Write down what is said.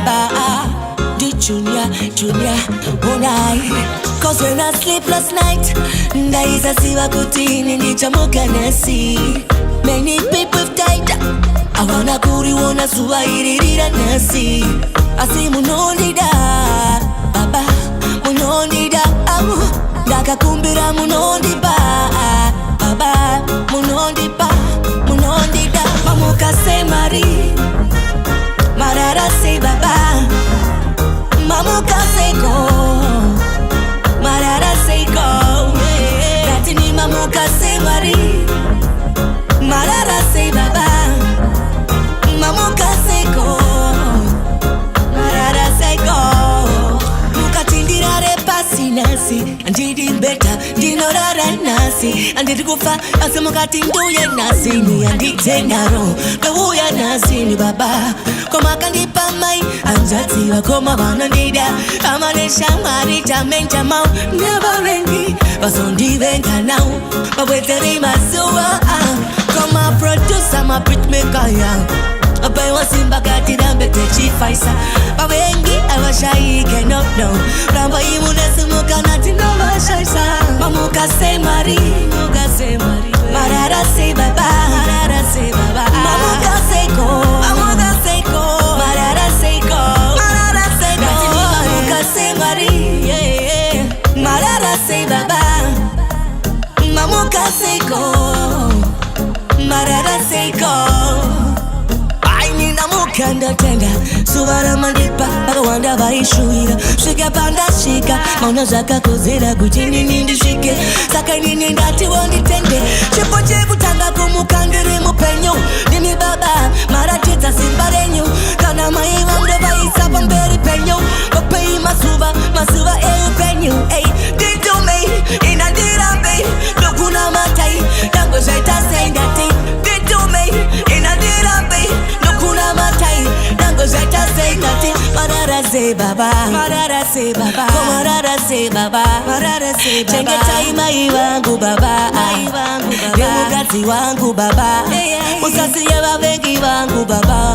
baba. The junior, unai. Cause when I sleep last night, ndaiza siwa kutini nichamuka nasi. Many people have died. Awana kuriwona suwairirira nasi. Asi munondida, baba, munondida. Ndakakumbira munondiba, baba, munondiba, munondida. Mamuka se mari, marara se baba. Mamuka se go, marara se go. Ratini mamuka se mari, marara se baba. Mamuka se go, marara se go. Muka tindira repasi nasi, andidi beta, dinorara nasi. Andidi kufa, ase muka tinduye nasi. Ni andite naro, kawuya nasi ni baba. Koma kandipa mai, anjati wa koma wanandida. Amanesha marita menja mau, never rengi. Basondi venga now, maweteri masuwa. Koma producer, ma beatmaker yang. Abai wasimba kati dambe techi faisa. Bawengi awashai cannot know. Ramba imune sumuka nati no washaisa. Mamuka se mari, muka se mari. Marara se baba, marara se baba. Mamuka se ko, mamuka se ko. Marara se ko, marara se ko. Nati mamuka se mari, yeah. Marara se baba. Mamuka se ko, marara se ko. Kanda tenda, subara mandipa, baka wanda vaishuira. Shika panda shika, mauna zaka kozera kutini nindi shike. Saka nini ndati wani tende, chipo chipu tanga kumukandiri mupenyo. Nimi baba, maratita simbarenyo. Kana maiwa mdo vaisa pamberi penyo. Mapei masuva penyo. Ey, dito me, inadira me. Dokuna matai, tango zaita sendati. Dito me, inadira me. Dokuna matai. Zeta say nothing, marara say baba, marara say baba, marara say baba, marara say baba. Chenge taima iwangu baba, iwangu baba. Demukati wangu baba, musasi ya babengi wangu baba.